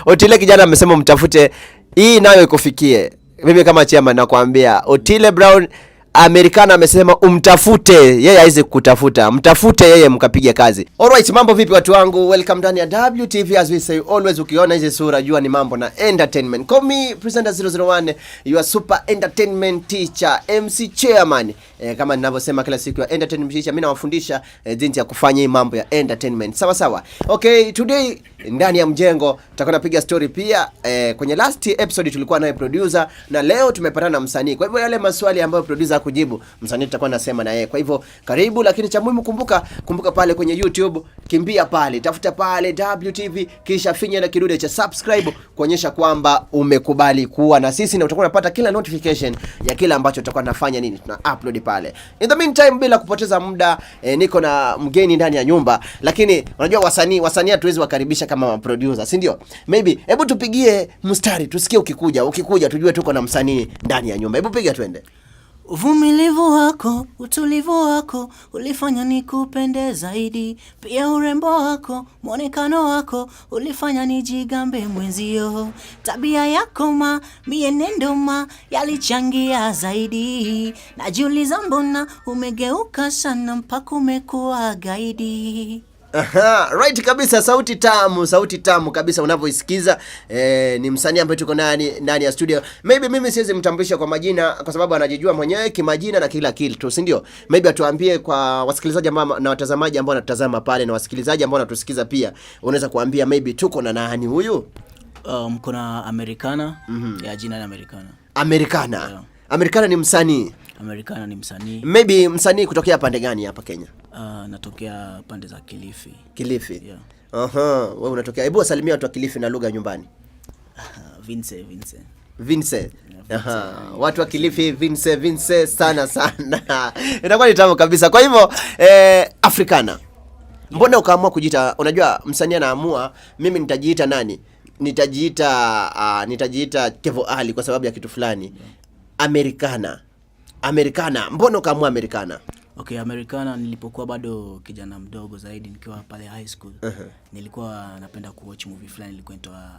Otile kijana amesema mtafute, hii nayo ikufikie. Mimi kama chairman nakwambia Otile Brown Americana amesema umtafute, yeye haizi kutafuta. Mtafute yeye mkapiga kazi. Alright, mambo vipi watu wangu? Welcome ndani ya WTV, as we say always, ukiona hizi sura jua ni mambo na entertainment. Call me presenter 001, your super entertainment teacher, MC chairman. Kama ninavyosema kila siku ya entertainment teacher, mimi nawafundisha jinsi ya kufanya hii mambo ya entertainment. Sawa sawa. Okay, today ndani ya mjengo tutakuwa napiga story pia. Kwenye last episode tulikuwa naye producer na leo tumepatana na msanii. Kwa hivyo yale maswali ambayo producer kujibu, msanii tutakuwa nasema na yeye. Kwa hivyo karibu, lakini cha muhimu kumbuka pale kwenye YouTube, kimbia pale, tafuta pale WTV, kisha finya na kidude cha subscribe kuonyesha kwamba umekubali kuwa na sisi, na utakuwa unapata kila notification ya kila ambacho tutakuwa tunafanya nini, tuna upload pale. In the meantime, bila kupoteza muda, niko na mgeni ndani ya nyumba, lakini unajua wasanii hatuwezi wakaribisha kama producer, si ndio? Maybe hebu tupigie mstari tusikie ukikuja tujue tuko na msanii ndani ya nyumba. Hebu piga twende. Uvumilivu wako, utulivu wako, ulifanya nikupende zaidi. Pia urembo wako, mwonekano wako, ulifanya nijigambe mwenzio. Tabia yako mienendo yalichangia zaidi. Najiuliza mbona umegeuka sana mpaka umekuwa gaidi. Aha, right kabisa, sauti tamu kabisa unavyoisikiza. Ni msanii ambaye tuko ndani ya studio. Maybe mimi siwezi mtambulisha kwa majina kwa sababu anajijua mwenyewe kimajina na kila kitu, si ndio? Maybe atuambie kwa wasikilizaji ambao na watazamaji ambao wanatazama pale na wasikilizaji ambao wanatusikiza pia, unaweza kuambia maybe tuko na nani huyu? Kuna Americana, ya jina la Americana. Yeah. Americana ni msanii. Americana ni msanii. Maybe msanii kutokea pande gani hapa Kenya? Natokea pande za Kilifi. Kilifi? Yeah. Aha, wewe unatokea. Hebu wasalimia watu wa Kilifi na lugha nyumbani. Vince. Aha, watu wa Kilifi Vince sana. Inakuwa ni tamu kabisa. Kwa hivyo Africana. Mbona ukaamua kujiita, unajua msanii anaamua mimi nitajiita nani? Nitajiita Kevo Ali kwa sababu ya kitu fulani. Yeah. Americana. Mbona ukaamua Americana? Okay, Americana nilipokuwa bado kijana mdogo zaidi nikiwa pale high school. Nilikuwa napenda kuwatch movie fulani ilikuwa inaitwa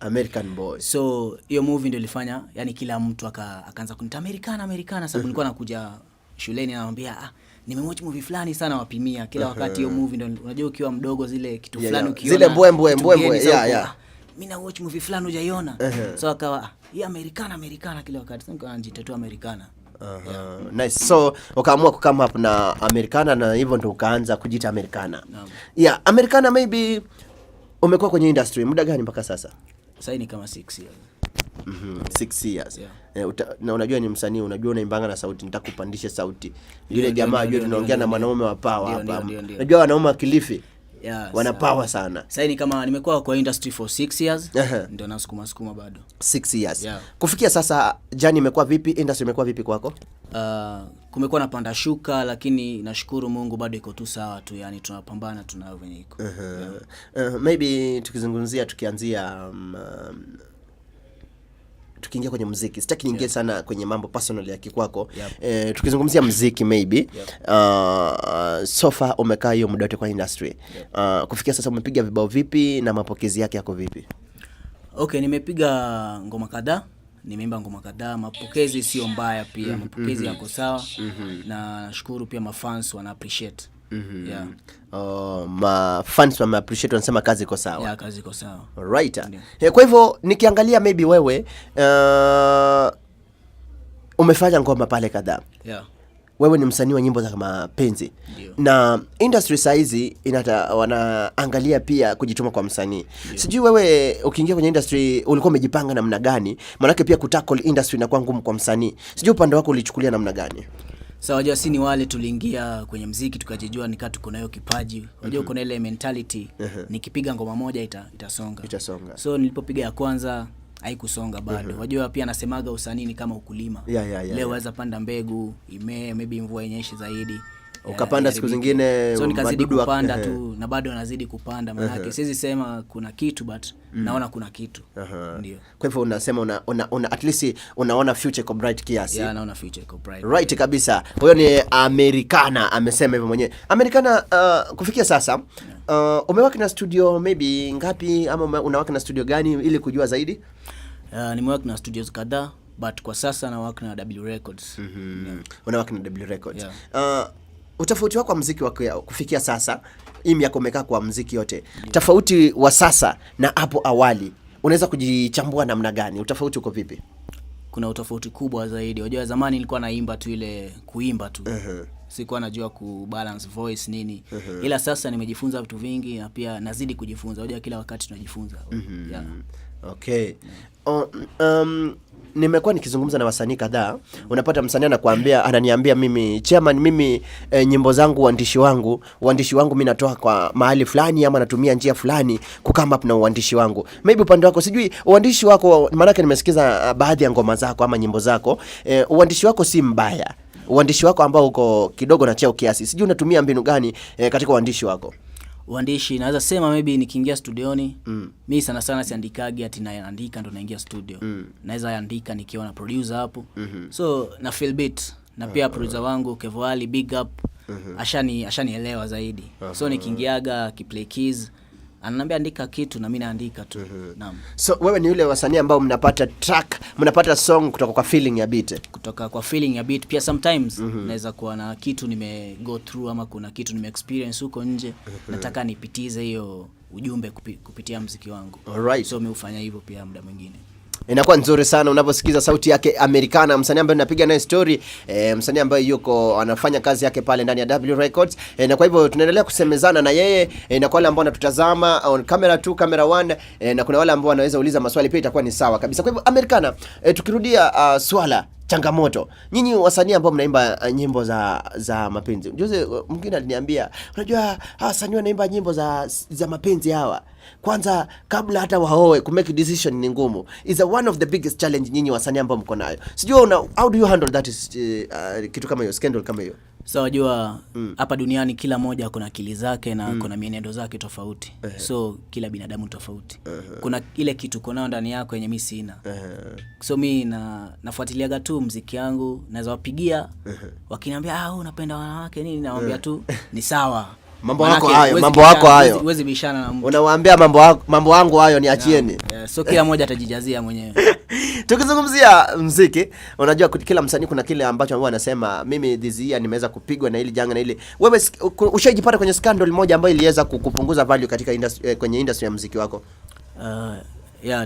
American Boy. So hiyo movie ndio ilifanya yani kila mtu akaanza kuniita Americana sababu nilikuwa nakuja shuleni naambia nimewatch movie fulani sana wapimia kila wakati hiyo movie ndio unajua ukiwa mdogo zile kitu fulani ukiona zile mbwembwe mimi na watch movie fulani hujaiona. So akawa hii Americana kila wakati sasa nikaanjitatua Americana. Nice. So ukaamua kukama up na Americana na hivyo ndio ukaanza kujiita Americana. Yeah, Americana. Maybe umekuwa kwenye industry muda gani mpaka sasa? Sasa ni kama 6 years. 6 years. Yeah. Na unajua ni msanii, unajua unaimbanga na sauti, nitakupandisha sauti. Yule jamaa unajua tunaongea na wanaume wa power hapa. Unajua wanaume wa Kilifi wana power sana. Sasa ni kama nimekuwa kwa industry for 6 years. Ndio nasukuma bado 6 years. Yeah. Kufikia sasa jani imekuwa vipi? Industry imekuwa vipi kwako? Kumekuwa na panda shuka, lakini nashukuru Mungu bado iko tu sawa tu, yani tunapambana tunao venye iko. Maybe tukizungumzia tukianzia tukiingia kwenye muziki. Sitaki niingie sana kwenye mambo personal ya kikwako. Tukizungumzia muziki maybe. So far umekaa hiyo muda wote kwa industry. Kufikia sasa umepiga vibao vipi na mapokezi yake yako vipi? Okay, nimepiga ngoma kadhaa. Nimeimba ngoma kadhaa, mapokezi sio mbaya pia. Mapokezi yako sawa. Na nashukuru pia mafans wana appreciate. Yeah. Mafans wana appreciate, wanasema kazi iko sawa. Yeah, kazi iko sawa. Right. Kwa hivyo nikiangalia maybe wewe umefanya ngoma pale kadhaa. Yeah. Wewe ni msanii wa nyimbo za mapenzi. Na industry size wanaangalia pia kujituma kwa msanii. Sijui wewe ukiingia kwenye industry ulikuwa umejipanga namna gani? Maana pia kutackle industry inakuwa ngumu kwa msanii. Sijui upande wako ulichukulia namna gani? Sawa, unajua si ni wale tuliingia kwenye muziki tukajijua nika tuko nayo kipaji. Unajua kuna ile mentality nikipiga ngoma moja itasonga. So nilipopiga ya kwanza haikusonga bado. Unajua pia nasemaga usanii ni kama ukulima. Leo waweza panda mbegu, maybe mvua inyeshe zaidi. ukapanda siku zingine so nikazidi kupanda tu na bado nazidi kupanda maana siwezi sema kuna kitu but naona kuna kitu. Ndio. Kwa hivyo unasema una at least unaona future iko bright kiasi. Yeah, naona future iko bright. Right kabisa. Huyo ni Americana amesema hivyo mwenyewe. Americana kufikia sasa umewaka na studio maybe ngapi ama unawaka na studio gani ili kujua zaidi? Nimewaka na studios kadhaa but kwa sasa na work na W Records. Unawaka na W Records. Utofauti wako wa muziki wako kufikia sasa, hii miaka umekaa kwa muziki yote. Tofauti wa sasa na hapo awali, unaweza kujichambua namna gani? Utofauti uko vipi? Kuna utofauti kubwa zaidi. Unajua zamani nilikuwa naimba tu ile kuimba tu. Sikuwa najua kubalance voice nini. Ila sasa nimejifunza vitu vingi na pia nazidi kujifunza. Unajua kila wakati tunajifunza. Yeah. Okay. Nimekuwa nikizungumza na wasanii kadhaa, unapata msanii ananiambia mimi chairman, mimi nyimbo zangu uandishi wangu mimi natoa kwa mahali fulani ama natumia njia fulani kukama up na uandishi wangu. Maybe upande wako sijui uandishi wako, maana nimesikiza baadhi ya ngoma zako ama nyimbo zako, uandishi wako si mbaya. Uandishi wako ambao uko kidogo na cheo kiasi. Sijui unatumia mbinu gani katika uandishi wako? Uandishi naweza sema maybe nikiingia studioni, mimi sana sana siandikagi ati naandika ndo naingia studio. Naweza andika nikiwa na producer hapo. So na feel beat na pia producer wangu Kevali big up ashanielewa zaidi. So nikiingiaga kiplay keys ananiambia andika kitu na mimi naandika tu. Naam. So wewe ni yule wasanii ambao mnapata track, mnapata song kutoka kwa feeling ya beat. Kutoka kwa feeling ya beat. Pia sometimes naweza kuwa na kitu nime go through ama kuna kitu nime experience huko nje. Nataka nipitize hiyo ujumbe kupitia muziki wangu. Alright. So mimi hufanya hivyo pia muda mwingine. Inakuwa nzuri sana unaposikiza sauti yake Americana, msanii ambaye tunapiga naye story, msanii ambaye yuko anafanya kazi yake pale ndani ya W Records. Na kwa hivyo tunaendelea kusemezana na yeye, na kwa wale ambao wanatutazama on camera 2, camera 1, na kuna wale ambao wanaweza uliza maswali pia itakuwa ni sawa kabisa. Kwa hivyo Americana, tukirudia swala changamoto. Nyinyi wasanii ambao mnaimba nyimbo za mapenzi. Juzi mwingine aliniambia, unajua wasanii wanaimba nyimbo za mapenzi hawa, kwanza kabla hata waoe ku make decision ni ngumu. Is one of the biggest challenge nyinyi wasanii ambao mko nayo. Sijui how do you handle that kitu kama hiyo, scandal kama hiyo? So unajua hapa duniani kila mmoja kuna akili zake na kuna mienendo zake tofauti. So kila binadamu tofauti. Kuna ile kitu uko ndani yako yenye mimi sina. So mimi nafuatiliaga tu muziki wangu, naweza wapigia wakiniambia unapenda wanawake nini, nawaambia tu ni sawa. Mambo yako hayo. Huwezi bishana na mtu. Unawaambia mambo yangu hayo niachieni. So kila mmoja atajijazia mwenyewe. Tukizungumzia muziki, unajua kila msanii kuna kile ambacho huwa anasema mimi this year nimeweza kupigwa na hili janga na hili. Wewe ushajipata kwenye scandal moja ambayo iliweza kupunguza value katika kwenye industry ya muziki wako?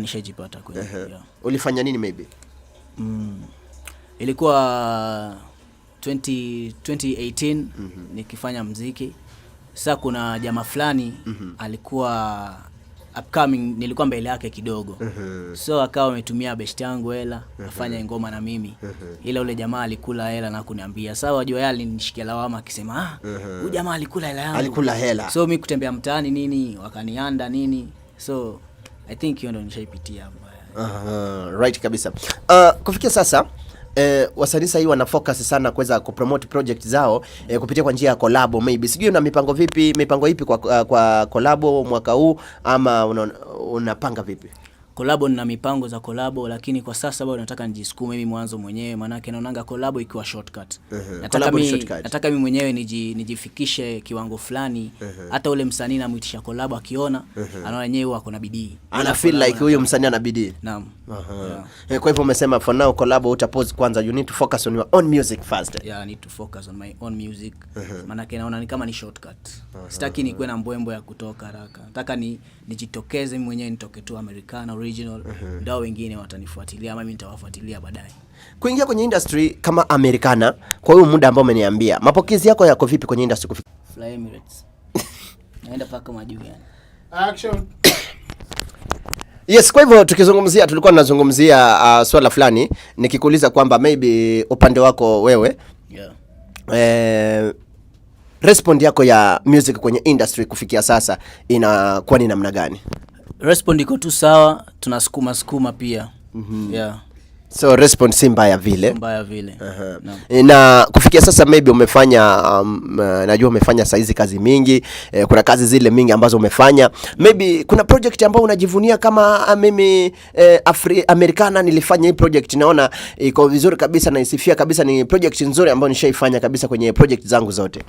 Nishajipata kwenye. Ulifanya nini maybe? Ilikuwa 2018 nikifanya muziki. Sasa kuna jamaa fulani alikuwa upcoming, nilikuwa mbele yake kidogo. So akawa ametumia best yangu hela afanye ngoma na mimi. Ila ule jamaa alikula hela na kuniambia. Sasa wajua yale nishikia lawama akisema huyu jamaa alikula hela yangu. Alikula hela. So mimi kutembea mtaani nini wakanianda nini. So I think hiyo ndio nishaipitia. Right kabisa. Kufikia sasa wasanii sasa hivi wana focus sana kuweza kupromote project zao kupitia kwa njia ya collab maybe. Sijui una mipango ipi kwa collab mwaka huu ama unapanga vipi? Collab na mipango za collab, lakini kwa sasa bado nataka nijisukume mimi mwanzo mwenyewe, maana yake naonanga collab ikiwa shortcut. Nataka mimi mwenyewe nijifikishe kiwango fulani. Hata ule msanii namuitisha collab akiona anaona yenyewe ako na bidii. Ana feel like huyo msanii ana bidii. Naam. Kwa hivyo umesema for now collab utapause kwanza, you need to focus on your own music first. Yeah, I need to focus on my own music. Maana yake naona ni kama ni shortcut. Sitaki nikuwe na mbwembo ya kutoka haraka. Nataka nijitokeze mimi mwenyewe, nitoke tu Americana original. Ndio wengine watanifuatilia ama mimi nitawafuatilia baadaye. Kuingia kwenye industry kama Americana kwa hiyo muda ambao umeniambia, mapokezi yako yako vipi kwenye industry kufika? Fly Emirates. Naenda paka majuu yani. Action. Yes, kwa hivyo tulikuwa tunazungumzia swala fulani, nikikuuliza kwamba maybe upande wako wewe respond yako ya music kwenye industry kufikia sasa inakuwa ni namna gani? Respond iko tu sawa, tunasukuma pia. So response mbaya vile. Mbaya vile. Na kufikia sasa maybe umefanya najua umefanya saizi kazi mingi, kuna kazi zile mingi ambazo umefanya. Maybe kuna project ambayo unajivunia kama mimi Americana nilifanya hii project, naona iko vizuri kabisa na isifia kabisa, ni project nzuri ambayo nishaifanya kabisa kwenye project zangu zote.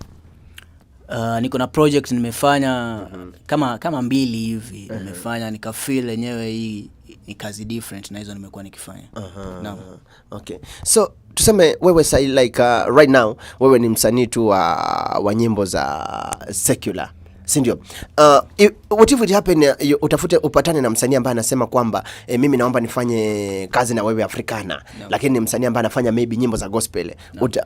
Niko na project nimefanya kama mbili hivi nimefanya nikafeel yenyewe hii ni kazi different na hizo nimekuwa nikifanya. Naam. Okay. So tuseme wewe say like right now wewe ni msanii tu wa nyimbo za secular, si ndio? What if it happen upatane na msanii ambaye anasema kwamba mimi naomba nifanye kazi na wewe Africana, lakini ni msanii ambaye anafanya maybe nyimbo za gospel.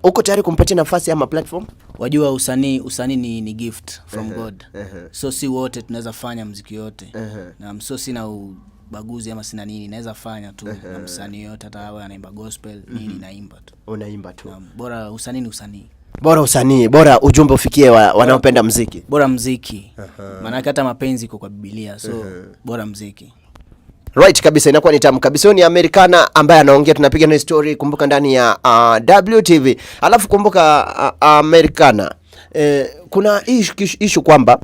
Uko tayari kumpatia nafasi ama platform? Wajua usanii ni gift from God. So si wote tunaweza fanya muziki yote. Na so sina baguzi ama sina nini, naweza fanya tu na msanii yote, hata awe anaimba gospel nini naimba tu. Unaimba tu. Bora usanii ni usanii. Bora usanii, bora ujumbe ufikie wanaopenda muziki. Bora muziki. Maana hata mapenzi iko kwa Biblia, so bora muziki. Right kabisa, inakuwa ni tamu kabisa. Ni Americana ambaye anaongea, tunapiga na story, kumbuka ndani ya WTV. Alafu kumbuka Americana kuna issue kwamba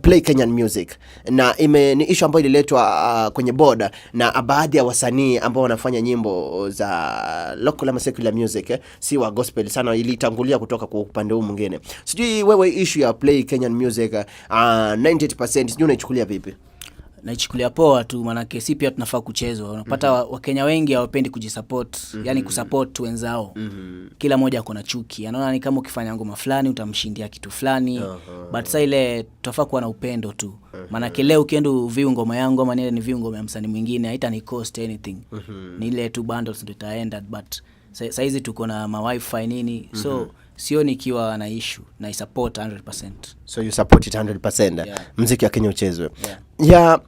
play Kenyan music, na ni issue ambayo ililetwa kwenye board na baadhi ya wasanii ambao wanafanya nyimbo za local ama secular music, si wa gospel sana, ilitangulia kutoka kwa upande huu mwingine. Sijui wewe issue ya play Kenyan music 98% sijui unaichukulia vipi? Naichukulia poa tu, maana si pia tunafaa kuchezwa. Unapata Wakenya wengi hawapendi kujisupport, yani kusupport wenzao. Kila mmoja ako na chuki. Anaona ni kama ukifanya ngoma fulani utamshindia kitu fulani. But sasa ile tunafaa kuwa na upendo tu. Maana leo ukienda view ngoma yangu ama ni view ngoma ya msanii mwingine, haita ni cost anything. Ni ile tu bundles ndio itaenda, but sasa hizi tuko na ma wifi nini. So sio nikiwa na issue na support 100%. So you support it 100%. Muziki wa Kenya uchezwe. Yeah.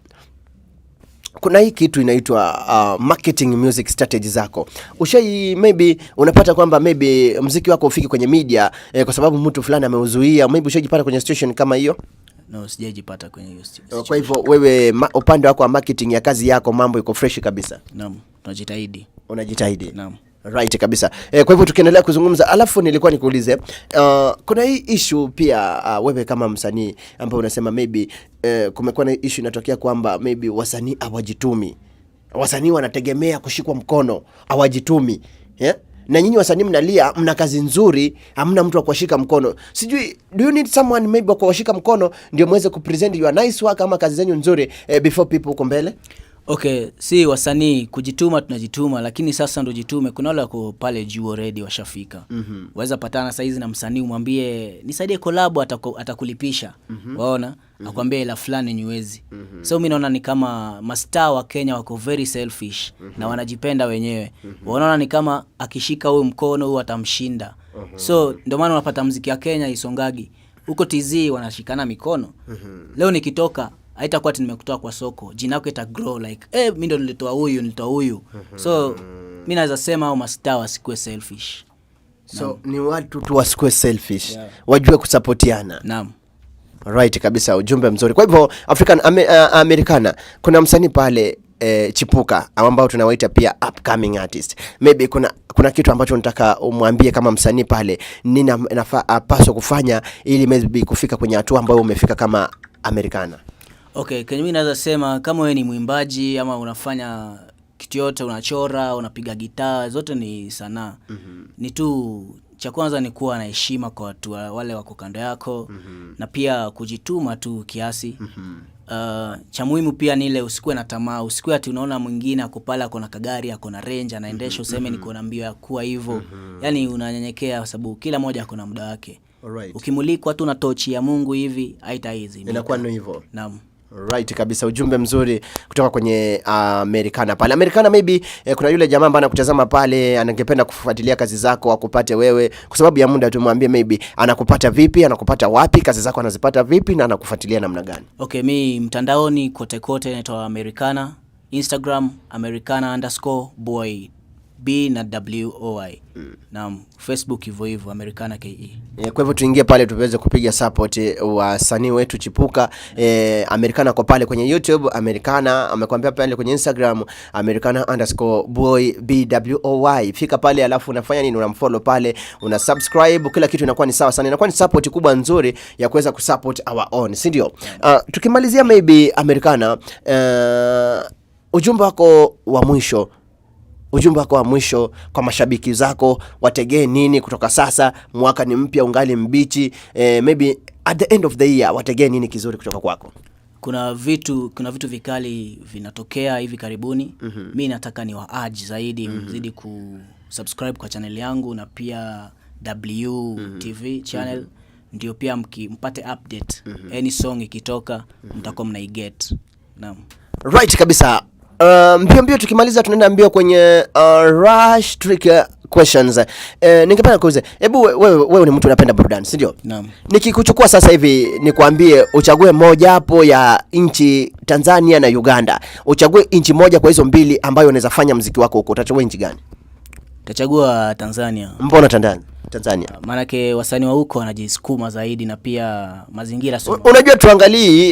Kuna hii kitu inaitwa marketing music strategy zako. Maybe unapata kwamba maybe muziki wako ufiki kwenye media kwa sababu mtu fulani ameuzuia, maybe ushajipata kwenye situation kama hiyo? No, sijajipata kwenye hiyo situation. Kwa hivyo wewe upande wako wa marketing ya kazi yako mambo iko fresh kabisa? Naam, tunajitahidi. Unajitahidi? Naam. Right kabisa. Kwa hivyo tukiendelea kuzungumza, alafu nilikuwa nikuulize kuna hii issue pia wewe kama msanii ambao unasema maybe kumekuwa na issue inatokea kwamba maybe wasanii hawajitumi. Wasanii wanategemea kushikwa mkono, hawajitumi. Na nyinyi wasanii mnalia, mna kazi nzuri, hamna mtu wa kushika mkono. Sijui do you need someone maybe wa kushika mkono ndio muweze kupresent your nice work ama kazi zenyu nzuri before people uko mbele? Okay, si wasanii kujituma tunajituma, lakini sasa ndo jitume. Kuna wale wako pale juu already washafika. Waweza patana saizi na msanii umwambie nisaidie collab, atakulipisha. Waona? Akwambia ila fulani niwezi. So mimi naona ni kama mastaa wa Kenya wako very selfish na wanajipenda wenyewe. Wanaona ni kama akishika huyo mkono huyo atamshinda. So ndio maana unapata muziki wa Kenya isongagi. Huko TZ wanashikana mikono. Leo nikitoka haitakuwa ati nimekutoa kwa soko, jina lako ita grow like mimi ndo nilitoa huyu. So mimi naweza sema au mastaa wasikuwe selfish. So ni watu tu wasikuwe selfish. Wajue kusupportiana. Naam. Right kabisa, ujumbe mzuri. Kwa hivyo Americana kuna msanii pale chipuka ambao tunawaita pia upcoming artist. Maybe kuna kitu ambacho nataka umwambie kama msanii pale, nini anapaswa kufanya ili maybe kufika kwenye hatua ambayo umefika kama Americana? Okay, mimi naweza sema kama wewe ni mwimbaji ama unafanya kitu yote, unachora, unapiga gitaa, zote ni sanaa. Ni tu cha kwanza ni kuwa na heshima kwa watu wale wako kando yako, na pia kujituma tu kiasi. Cha muhimu pia ni ile usikuwe na tamaa, usikuwe ati unaona mwingine ako pale ako na kagari, ako na range anaendesha, useme niko na mbio ya kuwa hivyo. Yaani unanyenyekea kwa sababu kila mmoja ako na muda wake. Ukimulikwa tu na tochi ya Mungu hivi haita hizi. Inakuwa ndio hivyo. Naam. Right kabisa, ujumbe mzuri kutoka kwenye Americana pale. Americana maybe kuna yule jamaa ambaye anakutazama pale, anangependa kufuatilia kazi zako, akupate wewe. Kwa sababu ya muda tumwambie maybe anakupata vipi, anakupata wapi, kazi zako anazipata vipi na anakufuatilia namna gani? Okay, mimi mtandaoni kote naitwa Americana, Instagram Americana_boy. B na WOI. Na Facebook hivyo hivyo Americana KE. Kwa hivyo tuingie pale tuweze kupiga support wasanii wetu chipuka. Americana kwa pale kwenye YouTube, Americana amekwambia pale kwenye Instagram Americana_boy BWOY. Fika pale alafu unafanya nini? Unamfollow pale, una subscribe, kila kitu inakuwa ni sawa sana. Inakuwa ni support kubwa nzuri ya kuweza kusupport our own, si ndio? Tukimalizia maybe Americana, ujumbe wako wa mwisho. Ujumbe wako wa mwisho kwa mashabiki zako, wategee nini kutoka sasa? Mwaka ni mpya, ungali mbichi, maybe at the end of the year wategee nini kizuri kutoka kwako? Kuna vitu vikali vinatokea hivi karibuni. Mimi nataka ni wa-urge zaidi zidi kusubscribe kwa channel yangu na pia WTV channel, ndio pia mpate update. Any song ikitoka mtakuwa mnaiget. Naam. Right kabisa. Mbio tukimaliza tunaenda mbio kwenye rush trick questions. Ningependa kuuliza, hebu wewe ni mtu unapenda burudani, si ndio? Naam. Nikikuchukua sasa hivi nikwambie uchague moja hapo ya nchi Tanzania na Uganda. Uchague nchi moja kwa hizo mbili ambayo unaweza fanya muziki wako huko. Utachagua nchi gani? Utachagua Tanzania. Mbona Tanzania? Maana yake wasanii wa huko wanajisukuma zaidi na pia mazingira sio. Unajua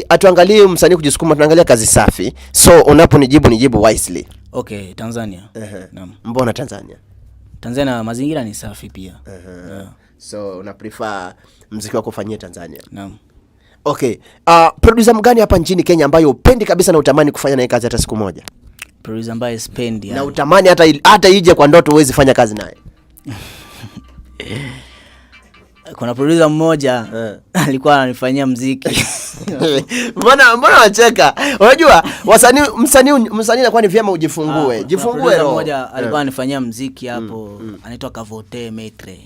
atuangalie msanii kujisukuma, tunaangalia kazi safi. So unaponijibu wisely. Okay, Tanzania. Naam. Mbona Tanzania? Tanzania mazingira ni safi pia. So una prefer muziki wako ufanyie Tanzania? Naam. Okay. Producer mgani hapa nchini Kenya ambayo upendi kabisa na utamani kufanya naye kazi hata siku moja? Producer ambaye spendi na utamani hata ije kwa ndoto uwezi fanya kazi naye? Kuna producer mmoja alikuwa ananifanyia muziki. Mbona wacheka? Unajua msanii anakuwa ni vyema ujifungue. Jifungue roho. Mmoja alikuwa ananifanyia muziki hapo, anaitwa Kavote Metre.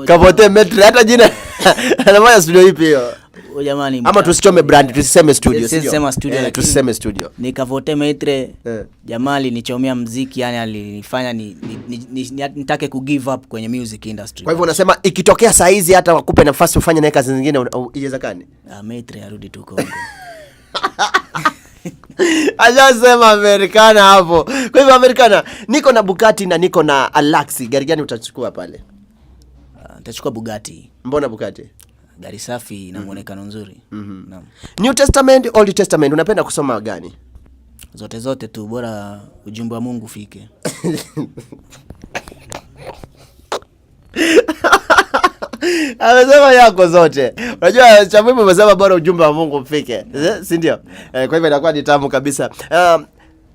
Kavote Metre, hata jina anafanya studio ipi hiyo? Jamani, ama tusichome brand, tusiseme studio, sio? Tusiseme studio, lakini tusiseme studio. Ni Kavote Metre. Jamali nichomea muziki, yani alinifanya nitake ku give up kwenye music industry. Kwa hivyo unasema ikitokea saa hizi hata wakupe nafasi ufanye naye kazi nyingine iwezekane? Metre arudi tu Kongo. Ajasema Americana hapo. Kwa hivyo Americana, niko na Bugatti na niko na Alaxi. Gari gani utachukua pale? Nitachukua Bugatti. Mbona Bugatti? Gari safi na muonekano nzuri. Naam. New Testament, Old Testament, unapenda kusoma gani? Zote tu, bora ujumbe wa Mungu ufike. Amesema yako zote. Unajua cha muhimu umesema bora ujumbe wa Mungu ufike. Si ndio? Kwa hivyo inakuwa ni tamu kabisa.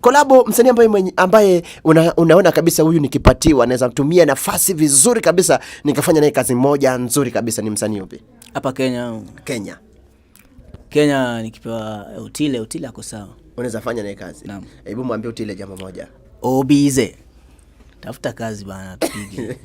Kolabo, msanii ambaye unaona kabisa huyu nikipatiwa naweza kutumia nafasi vizuri kabisa nikafanya naye kazi moja nzuri kabisa, ni msanii upi? Hapa Kenya nikipewa Utile ako sawa. Unaweza fanya naye kazi? Naam. Hebu mwambie Utile jambo moja. Obize. Tafuta kazi bana, tupige.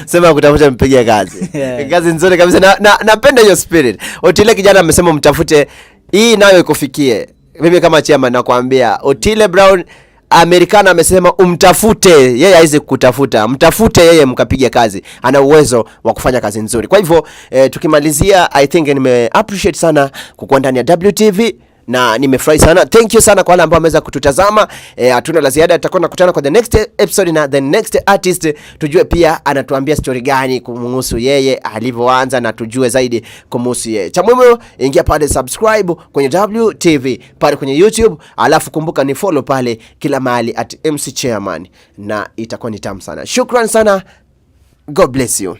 Sema kutafuta mpige kazi. Kazi nzuri kabisa. Napenda hiyo spirit. Utile kijana amesema mtafute, hii nayo ikufikie. Mimi kama chairman nakwambia Otile Brown, Americana amesema umtafute, yeye haizi kutafuta. Mtafute yeye mkapige kazi. Ana uwezo wa kufanya kazi nzuri. Kwa hivyo tukimalizia, I think nime appreciate sana kukuwa ndani ya WTV na nimefurahi sana. Thank you sana kwa wale ambao wameweza kututazama. Hatuna la ziada, tutakuwa nakutana kwa the next episode na the next artist, tujue pia anatuambia story gani kumhusu yeye alivyoanza na tujue zaidi kumhusu yeye. Cha muhimu, ingia pale subscribe kwenye WTV pale kwenye YouTube, alafu kumbuka ni follow pale kila mahali @MC Chairman na itakuwa ni tamu sana. Shukran sana. God bless you.